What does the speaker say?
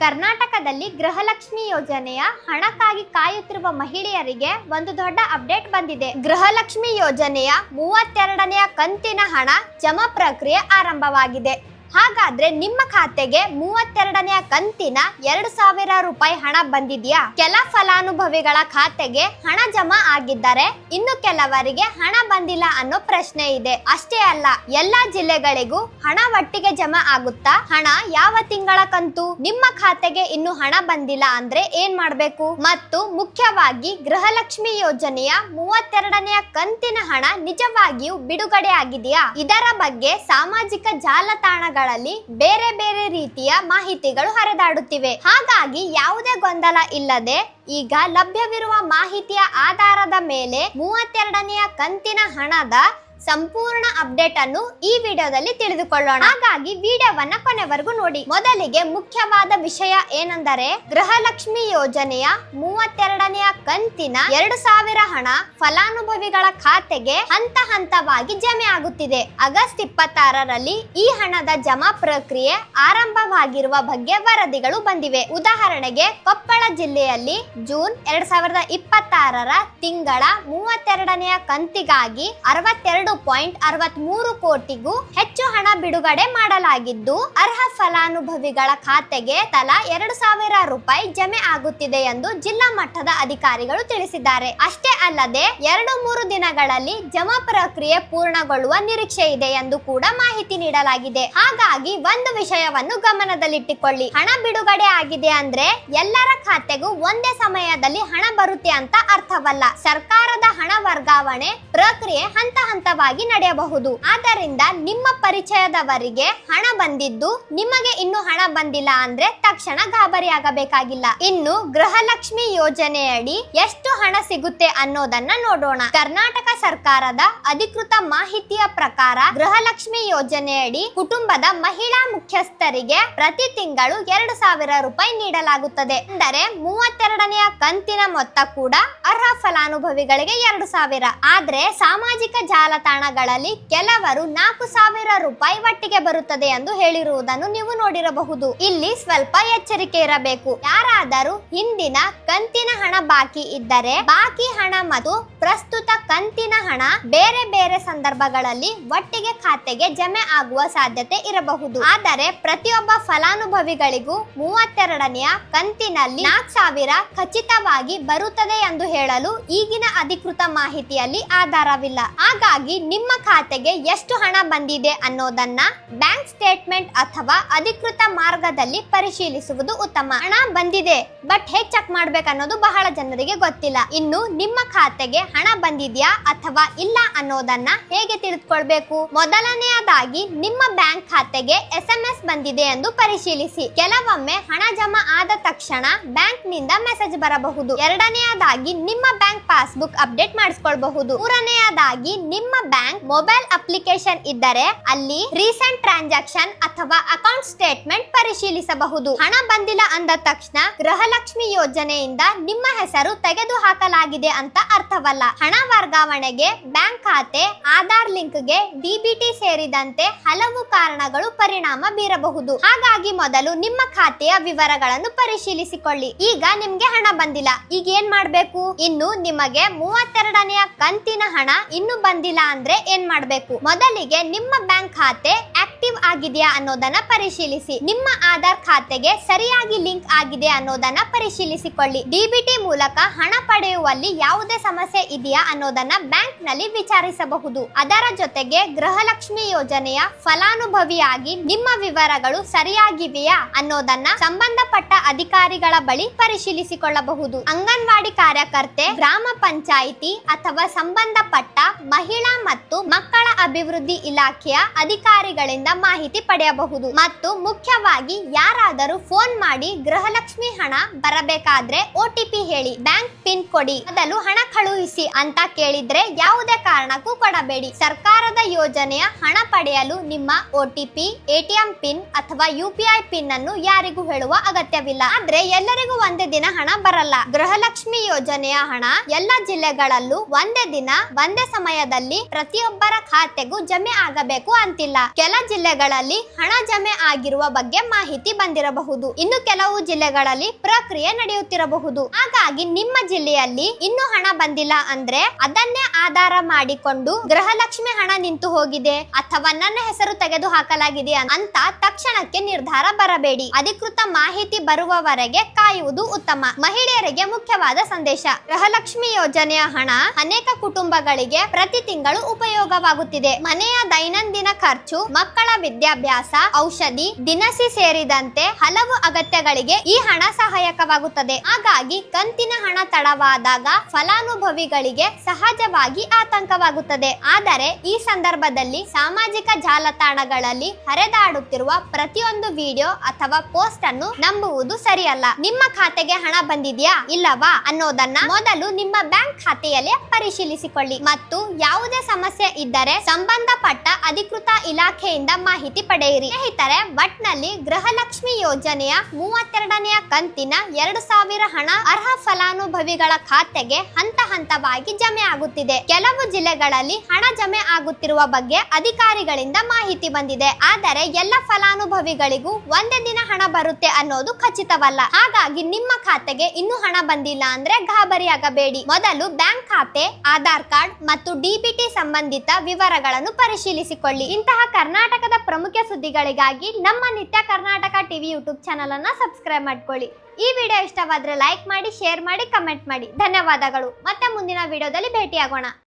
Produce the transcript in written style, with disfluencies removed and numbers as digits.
ಕರ್ನಾಟಕದಲ್ಲಿ ಗೃಹಲಕ್ಷ್ಮಿ ಯೋಜನೆಯ ಹಣಕ್ಕಾಗಿ ಕಾಯುತ್ತಿರುವ ಮಹಿಳೆಯರಿಗೆ ಒಂದು ದೊಡ್ಡ ಅಪ್ಡೇಟ್ ಬಂದಿದೆ. ಗೃಹಲಕ್ಷ್ಮಿ ಯೋಜನೆಯ 32ನೇ ಕಂತಿನ ಹಣ ಜಮಾ ಪ್ರಕ್ರಿಯೆ ಆರಂಭವಾಗಿದೆ. ಹಾಗಾದ್ರೆ ನಿಮ್ಮ ಖಾತೆಗೆ 32ನೇ ಕಂತಿನ 2,000 ರೂಪಾಯಿ ಹಣ ಬಂದಿದ್ಯಾ? ಕೆಲ ಫಲಾನುಭವಿಗಳ ಖಾತೆಗೆ ಹಣ ಜಮಾ ಆಗಿದ್ದರೆ ಇನ್ನು ಕೆಲವರಿಗೆ ಹಣ ಬಂದಿಲ್ಲ ಅನ್ನೋ ಪ್ರಶ್ನೆ ಇದೆ. ಅಷ್ಟೇ ಅಲ್ಲ, ಎಲ್ಲಾ ಜಿಲ್ಲೆಗಳಿಗೂ ಹಣ ಒಟ್ಟಿಗೆ ಜಮಾ ಆಗುತ್ತಾ? ಹಣ ಯಾವ ತಿಂಗಳ ಕಂತು? ನಿಮ್ಮ ಖಾತೆಗೆ ಇನ್ನು ಹಣ ಬಂದಿಲ್ಲ ಅಂದ್ರೆ ಏನ್ ಮಾಡ್ಬೇಕು? ಮತ್ತು ಮುಖ್ಯವಾಗಿ ಗೃಹಲಕ್ಷ್ಮಿ ಯೋಜನೆಯ 32ನೇ ಕಂತಿನ ಹಣ ನಿಜವಾಗಿಯೂ ಬಿಡುಗಡೆ ಆಗಿದೆಯಾ? ಇದರ ಬಗ್ಗೆ ಸಾಮಾಜಿಕ ಜಾಲತಾಣಗಳಲ್ಲಿ ಬೇರೆ ಬೇರೆ ರೀತಿಯ ಮಾಹಿತಿಗಳು ಹರಿದಾಡುತ್ತಿವೆ. ಹಾಗಾಗಿ ಯಾವುದೇ ಗೊಂದಲ ಇಲ್ಲದೆ ಈಗ ಲಭ್ಯವಿರುವ ಮಾಹಿತಿಯ ಆಧಾರದ ಮೇಲೆ 32ನೇ ಕಂತಿನ ಹಣದ ಸಂಪೂರ್ಣ ಅಪ್ಡೇಟ್ ಅನ್ನು ಈ ವಿಡಿಯೋದಲ್ಲಿ ತಿಳಿದುಕೊಳ್ಳೋಣ. ಹಾಗಾಗಿ ವಿಡಿಯೋವನ್ನ ಕೊನೆವರೆಗೂ ನೋಡಿ. ಮೊದಲಿಗೆ ಮುಖ್ಯವಾದ ವಿಷಯ ಏನೆಂದರೆ, ಗೃಹಲಕ್ಷ್ಮಿ ಯೋಜನೆಯ 32ನೇ ಕಂತಿನ 2,000 ಹಣ ಫಲಾನುಭವಿಗಳ ಖಾತೆಗೆ ಹಂತ ಹಂತವಾಗಿ ಜಮೆ ಆಗುತ್ತಿದೆ. ಆಗಸ್ಟ್ 26ರಲ್ಲಿ ಈ ಹಣದ ಜಮಾ ಪ್ರಕ್ರಿಯೆ ಆರಂಭವಾಗಿರುವ ಬಗ್ಗೆ ವರದಿಗಳು ಬಂದಿವೆ. ಉದಾಹರಣೆಗೆ ಕೊಪ್ಪಳ ಜಿಲ್ಲೆಯಲ್ಲಿ ಜೂನ್ 2026ರ ತಿಂಗಳ 32ನೇ ಕಂತಿಗಾಗಿ 62.63 ಕೋಟಿಗೂ ಹೆಚ್ಚು ಹಣ ಬಿಡುಗಡೆ ಮಾಡಲಾಗಿದ್ದು, ಅರ್ಹ ಫಲಾನುಭವಿಗಳ ಖಾತೆಗೆ ತಲಾ 2,000 ರೂಪಾಯಿ ಜಮೆ ಆಗುತ್ತಿದೆ ಎಂದು ಜಿಲ್ಲಾ ಮಟ್ಟದ ಅಧಿಕಾರಿಗಳು ತಿಳಿಸಿದ್ದಾರೆ. ಅಷ್ಟೇ ಅಲ್ಲದೆ 2-3 ದಿನಗಳಲ್ಲಿ ಜಮಾ ಪ್ರಕ್ರಿಯೆ ಪೂರ್ಣಗೊಳ್ಳುವ ನಿರೀಕ್ಷೆ ಇದೆ ಎಂದು ಕೂಡ ಮಾಹಿತಿ ನೀಡಲಾಗಿದೆ. ಹಾಗಾಗಿ ಒಂದು ವಿಷಯವನ್ನು ಗಮನದಲ್ಲಿಟ್ಟುಕೊಳ್ಳಿ, ಹಣ ಬಿಡುಗಡೆ ಆಗಿದೆ ಅಂದ್ರೆ ಎಲ್ಲರ ಖಾತೆಗೂ ಒಂದೇ ಸಮಯದಲ್ಲಿ ಹಣ ಬರುತ್ತೆ ಅಂತ ಅರ್ಥವಲ್ಲ. ಸರ್ಕಾರದ ಹಣ ವರ್ಗಾವಣೆ ಪ್ರಕ್ರಿಯೆ ಹಂತ ಹಂತವಾಗಿ ನಡೆಯಬಹುದು. ಆದ್ದರಿಂದ ನಿಮ್ಮ ಪರಿಚಯದವರಿಗೆ ಹಣ ಬಂದಿದ್ದು ನಿಮಗೆ ಇನ್ನು ಹಣ ಬಂದಿಲ್ಲ ಅಂದ್ರೆ ತಕ್ಷಣ ಗಾಬರಿ ಆಗಬೇಕಾಗಿಲ್ಲ. ಇನ್ನು ಗೃಹಲಕ್ಷ್ಮಿ ಯೋಜನೆಯಡಿ ಎಷ್ಟು ಹಣ ಸಿಗುತ್ತೆ ಅನ್ನೋದನ್ನ ನೋಡೋಣ. ಕರ್ನಾಟಕ ಸರ್ಕಾರದ ಅಧಿಕೃತ ಮಾಹಿತಿಯ ಪ್ರಕಾರ ಗೃಹಲಕ್ಷ್ಮಿ ಯೋಜನೆಯಡಿ ಕುಟುಂಬದ ಮಹಿಳಾ ಮುಖ್ಯಸ್ಥರಿಗೆ ಪ್ರತಿ ತಿಂಗಳು 2,000 ರೂಪಾಯಿ ನೀಡಲಾಗುತ್ತದೆ. ಅಂದರೆ 32ನೇ ಕಂತಿನ ಮೊತ್ತ ಕೂಡ ಅರ್ಹ ಫಲಾನುಭವಿಗಳಿಗೆ 2,000. ಆದ್ರೆ ಸಾಮಾಜಿಕ ಜಾಲತಾಣಗಳಲ್ಲಿ ಕೆಲವರು 4,000 ರೂಪಾಯಿ ಒಟ್ಟಿಗೆ ಬರುತ್ತದೆ ಎಂದು ಹೇಳಿರುವುದನ್ನು ನೀವು ನೋಡಿರಬಹುದು. ಇಲ್ಲಿ ಸ್ವಲ್ಪ ಎಚ್ಚರಿಕೆ ಇರಬೇಕು. ಯಾರಾದರೂ ಹಿಂದಿನ ಕಂತಿನ ಹಣ ಬಾಕಿ ಇದ್ದರೆ ಬಾಕಿ ಹಣ ಮತ್ತು ಪ್ರಸ್ತುತ ಕಂತಿನ ಹಣ ಬೇರೆ ಬೇರೆ ಸಂದರ್ಭಗಳಲ್ಲಿ ಒಟ್ಟಿಗೆ ಖಾತೆಗೆ ಜಮೆ ಆಗುವ ಸಾಧ್ಯತೆ ಇರಬಹುದು. ಆದರೆ ಪ್ರತಿಯೊಬ್ಬ ಫಲಾನುಭವಿಗಳಿಗೂ 32ನೇ ಕಂತಿನಲ್ಲಿ 4,000 ಖಚಿತವಾಗಿ ಬರುತ್ತದೆ ಎಂದು ಹೇಳಲು ಈಗಿನ ಅಧಿಕೃತ ಮಾಹಿತಿಯಲ್ಲಿ ಆಧಾರವಿಲ್ಲ. ಹಾಗಾಗಿ ನಿಮ್ಮ ಖಾತೆಗೆ ಎಷ್ಟು ಹಣ ಬಂದಿದೆ ಅನ್ನೋದನ್ನ ಬ್ಯಾಂಕ್ ಸ್ಟೇಟ್ಮೆಂಟ್ ಅಥವಾ ಅಧಿಕೃತ ಮಾರ್ಗದಲ್ಲಿ ಪರಿಶೀಲಿಸುವುದು ಉತ್ತಮ. ಹಣ ಬಂದಿದೆ ಬಟ್ ಹೇಗೆ ಚೆಕ್ ಮಾಡ್ಬೇಕು ಅನ್ನೋದು ಬಹಳ ಜನರಿಗೆ ಗೊತ್ತಿಲ್ಲ. ಇನ್ನು ನಿಮ್ಮ ಖಾತೆಗೆ ಹಣ ಬಂದಿದ್ಯಾ ಅಥವಾ ಇಲ್ಲ ಅನ್ನೋದನ್ನ ಹೇಗೆ ತಿಳಿದುಕೊಳ್ಬೇಕು? ಮೊದಲನೆಯದಾಗಿ ನಿಮ್ಮ ಬ್ಯಾಂಕ್ ಖಾತೆಗೆ SMS ಬಂದಿದೆ ಎಂದು ಪರಿಶೀಲಿಸಿ. ಕೆಲವೊಮ್ಮೆ ಹಣ ಜಮಾ ಆದ ತಕ್ಷಣ ಬ್ಯಾಂಕ್ ನಿಂದ ಮೆಸೇಜ್ ಬರಬಹುದು. ಎರಡನೆಯದಾಗಿ ನಿಮ್ಮ ಬ್ಯಾಂಕ್ ಪಾಸ್ಬುಕ್ ಅಪ್ಡೇಟ್ ಮಾಡಿಸಿಕೊಳ್ಳಬಹುದು. ಮೂರನೆಯದಾಗಿ ನಿಮ್ಮ ಬ್ಯಾಂಕ್ ಮೊಬೈಲ್ ಅಪ್ಲಿಕೇಶನ್ ಇದ್ದರೆ ಅಲ್ಲಿ ರೀಸೆಂಟ್ ಟ್ರಾನ್ಸಾಕ್ಷನ್ ಅಥವಾ ಅಕೌಂಟ್ ಸ್ಟೇಟ್ಮೆಂಟ್ ಪರಿಶೀಲಿಸಬಹುದು. ಹಣ ಬಂದಿಲ್ಲ ಅಂದ ತಕ್ಷಣ ಗೃಹಲಕ್ಷ್ಮಿ ಯೋಜನೆಯಿಂದ ನಿಮ್ಮ ಹೆಸರು ತೆಗೆದು ಹಾಕಲಾಗಿದೆ ಅಂತ ಅರ್ಥವಲ್ಲ. ಹಣ ವರ್ಗಾವಣೆಗೆ ಬ್ಯಾಂಕ್ ಖಾತೆ, ಆಧಾರ್ ಲಿಂಕ್ಗೆ DBT ಸೇರಿದಂತೆ ಹಲವು ಕಾರಣಗಳು ಪರಿಣಾಮ ಬೀರಬಹುದು. ಹಾಗಾಗಿ ಮೊದಲು ನಿಮ್ಮ ಖಾತೆಯ ವಿವರಗಳನ್ನು ಪರಿಶೀಲಿಸಿಕೊಳ್ಳಿ. ಈಗ ನಿಮ್ಗೆ ಹಣ ಬಂದಿಲ್ಲ, ಈಗ ಏನ್ ಮಾಡ್ಬೇಕು? ಇನ್ನು ನಿಮಗೆ 32ನೇ ಕಂತಿನ ಹಣ ಇನ್ನು ಬಂದಿಲ್ಲ ಅಂದ್ರೆ ಏನ್ ಮಾಡ್ಬೇಕು? ಮೊದಲಿಗೆ ನಿಮ್ಮ ಬ್ಯಾಂಕ್ ಖಾತೆ ಆಕ್ಟಿವ್ ಆಗಿದೆಯಾ ಅನ್ನೋದನ್ನ ಪರಿಶೀಲಿಸಿ. ನಿಮ್ಮ ಆಧಾರ್ ಖಾತೆಗೆ ಸರಿಯಾಗಿ ಲಿಂಕ್ ಆಗಿದೆ ಅನ್ನೋದನ್ನ ಪರಿಶೀಲಿಸಿಕೊಳ್ಳಿ. DBT ಮೂಲಕ ಹಣ ಪಡೆಯುವಲ್ಲಿ ಯಾವುದೇ ಸಮಸ್ಯೆ ಇದೆಯಾ ಅನ್ನೋದನ್ನ ಬ್ಯಾಂಕ್ ನಲ್ಲಿ ವಿಚಾರಿಸಬಹುದು. ಅದರ ಜೊತೆಗೆ ಗೃಹಲಕ್ಷ್ಮಿ ಯೋಜನೆಯ ಫಲಾನುಭವಿಯಾಗಿ ನಿಮ್ಮ ವಿವರಗಳು ಸರಿಯಾಗಿವೆಯಾ ಅನ್ನೋದನ್ನ ಸಂಬಂಧಪಟ್ಟ ಅಧಿಕಾರಿಗಳ ಬಳಿ ಪರಿಶೀಲಿಸಿಕೊಳ್ಳಬಹುದು. ಅಂಗನವಾಡಿ ಕಾರ್ಯಕರ್ತೆ, ಗ್ರಾಮ ಪಂಚಾಯಿತಿ ಅಥವಾ ಸಂಬಂಧಪಟ್ಟ ಮಹಿಳಾ ಮತ್ತು ಮಕ್ಕಳ ಅಭಿವೃದ್ಧಿ ಇಲಾಖೆಯ ಅಧಿಕಾರಿಗಳಿಂದ ಮಾಹಿತಿ ಪಡೆಯಬಹುದು. ಮತ್ತು ಮುಖ್ಯವಾಗಿ ಯಾರಾದರೂ ಫೋನ್ ಮಾಡಿ ಗೃಹಲಕ್ಷ್ಮಿ ಹಣ ಬರಬೇಕಾದ್ರೆ OTP ಹೇಳಿ, ಬ್ಯಾಂಕ್ ಪಿನ್ ಪಿನ್ ಕೊಡಿ, ಮೊದಲು ಹಣ ಕಳುಹಿಸಿ ಅಂತ ಕೇಳಿದ್ರೆ ಯಾವುದೇ ಕಾರಣಕ್ಕೂ ಕೊಡಬೇಡಿ. ಸರ್ಕಾರದ ಯೋಜನೆಯ ಹಣ ಪಡೆಯಲು ನಿಮ್ಮ OTP, ATM ಪಿನ್ ಅಥವಾ UPI ಪಿನ್ ಅನ್ನು ಯಾರಿಗೂ ಹೇಳುವ ಅಗತ್ಯವಿಲ್ಲ. ಆದ್ರೆ ಎಲ್ಲರಿಗೂ ಒಂದೇ ದಿನ ಹಣ ಬರಲ್ಲ. ಗೃಹಲಕ್ಷ್ಮಿ ಯೋಜನೆಯ ಹಣ ಎಲ್ಲ ಜಿಲ್ಲೆಗಳಲ್ಲೂ ಒಂದೇ ದಿನ ಒಂದೇ ಸಮಯದಲ್ಲಿ ಪ್ರತಿಯೊಬ್ಬರ ಖಾತೆಗೂ ಜಮೆ ಆಗಬೇಕು ಅಂತಿಲ್ಲ. ಕೆಲ ಜಿಲ್ಲೆಗಳಲ್ಲಿ ಹಣ ಜಮೆ ಆಗಿರುವ ಬಗ್ಗೆ ಮಾಹಿತಿ ಬಂದಿರಬಹುದು, ಇನ್ನು ಕೆಲವು ಜಿಲ್ಲೆಗಳಲ್ಲಿ ಪ್ರಕ್ರಿಯೆ ನಡೆಯುತ್ತಿರಬಹುದು. ಹಾಗಾಗಿ ನಿಮ್ಮ ಜಿಲ್ಲೆಯಲ್ಲಿ ಇನ್ನೂ ಹಣ ಬಂದಿಲ್ಲ ಅಂದ್ರೆ ಅದನ್ನೇ ಆಧಾರ ಮಾಡಿಕೊಂಡು ಗೃಹಲಕ್ಷ್ಮಿ ಹಣ ನಿಂತು ಹೋಗಿದೆ ಅಥವಾ ನನ್ನ ಹೆಸರು ತೆಗೆದು ಹಾಕಲಾಗಿದೆ ಅಂತ ತಕ್ಷಣಕ್ಕೆ ನಿರ್ಧಾರ ಬರಬೇಡಿ. ಅಧಿಕೃತ ಮಾಹಿತಿ ಬರುವವರೆಗೆ ಕಾಯುವುದು ಉತ್ತಮ. ಮಹಿಳೆಯರಿಗೆ ಮುಖ್ಯವಾದ ಸಂದೇಶ: ಗೃಹಲಕ್ಷ್ಮಿ ಯೋಜನೆಯ ಹಣ ಅನೇಕ ಕುಟುಂಬಗಳಿಗೆ ಪ್ರತಿ ತಿಂಗಳು ಉಪಯೋಗವಾಗುತ್ತಿದೆ. ಮನೆಯ ದೈನಂದಿನ ಖರ್ಚು, ಮಕ್ಕಳ ವಿದ್ಯಾಭ್ಯಾಸ, ಔಷಧಿ, ದಿನಸಿ ಸೇರಿದಂತೆ ಹಲವು ಅಗತ್ಯಗಳಿಗೆ ಈ ಹಣ ಸಹಾಯಕವಾಗುತ್ತದೆ. ಹಾಗಾಗಿ ಕಂತಿನ ಹಣ ತಡವಾದಾಗ ಫಲಾನುಭವಿಗಳಿಗೆ ಸಹಜವಾಗಿ ಆತಂಕವಾಗುತ್ತದೆ. ಆದರೆ ಈ ಸಂದರ್ಭದಲ್ಲಿ ಸಾಮಾಜಿಕ ಜಾಲತಾಣಗಳಲ್ಲಿ ಹರಿದಾಡುತ್ತಿರುವ ಪ್ರತಿಯೊಂದು ವಿಡಿಯೋ ಅಥವಾ ಪೋಸ್ಟ್ ಅನ್ನು ನಂಬುವುದು ಸರಿಯಲ್ಲ. ನಿಮ್ಮ ಖಾತೆಗೆ ಹಣ ಬಂದಿದೆಯಾ ಇಲ್ಲವಾ ಅನ್ನೋದನ್ನ ಮೊದಲು ನಿಮ್ಮ ಬ್ಯಾಂಕ್ ಖಾತೆಯಲ್ಲೇ ಪರಿಶೀಲಿಸಿಕೊಳ್ಳಿ ಮತ್ತು ಯಾವುದೇ ಸಮಸ್ಯೆ ಇದ್ದರೆ ಸಂಬಂಧಪಟ್ಟ ಅಧಿಕೃತ ಇಲಾಖೆಯಿಂದ ಮಾಹಿತಿ ಪಡೆಯಿರಿ. ಸ್ನೇಹಿತರೆ, ಒಟ್ನಲ್ಲಿ ಗೃಹಲಕ್ಷ್ಮಿ ಯೋಜನೆಯ 32ನೇ ಕಂತಿನ 2000 ಹಣ ಅರ್ಹ ಫಲಾನುಭವಿಗಳ ಖಾತೆಗೆ ಹಂತ ಹಂತವಾಗಿ ಜಮೆ ಆಗುತ್ತಿದೆ. ಕೆಲವು ಜಿಲ್ಲೆಗಳಲ್ಲಿ ಹಣ ಜಮೆ ಆಗುತ್ತಿರುವ ಬಗ್ಗೆ ಅಧಿಕಾರಿಗಳಿಂದ ಮಾಹಿತಿ ಬಂದಿದೆ. ಆದರೆ ಎಲ್ಲ ಫಲಾನುಭವಿಗಳಿಗೂ ಒಂದೇ ದಿನ ಹಣ ಬರುತ್ತೆ ಅನ್ನೋದು ಖಚಿತವಲ್ಲ. ಹಾಗಾಗಿ ನಿಮ್ಮ ಖಾತೆಗೆ ಇನ್ನೂ ಹಣ ಬಂದಿಲ್ಲ ಅಂದ್ರೆ ಗಾಬರಿ ಆಗಬೇಡಿ. ಮೊದಲು ಬ್ಯಾಂಕ್ ಖಾತೆ, ಆಧಾರ್ ಕಾರ್ಡ್ ಮತ್ತು DBT ಸಂಬಂಧಿತ ವಿವರಗಳನ್ನು ಪರಿಶೀಲಿಸಿಕೊಳ್ಳಿ. ಇಂತಹ ಕರ್ನಾಟಕದ ಪ್ರಮುಖ ಸುದ್ದಿಗಳಿಗಾಗಿ ನಮ್ಮ ನಿತ್ಯ ಕರ್ನಾಟಕ ಟಿವಿ ಯೂಟ್ಯೂಬ್ ಚಾನಲ್ ಅನ್ನ ಸಬ್ಸ್ಕ್ರೈಬ್ ಮಾಡ್ಕೊಳ್ಳಿ. ಈ ವಿಡಿಯೋ ಇಷ್ಟವಾದ್ರೆ ಲೈಕ್ ಮಾಡಿ, ಶೇರ್ ಮಾಡಿ, ಕಮೆಂಟ್ ಮಾಡಿ. ಧನ್ಯವಾದಗಳು. ಮತ್ತೆ ಮುಂದಿನ ವಿಡಿಯೋದಲ್ಲಿ ಭೇಟಿಯಾಗೋಣ.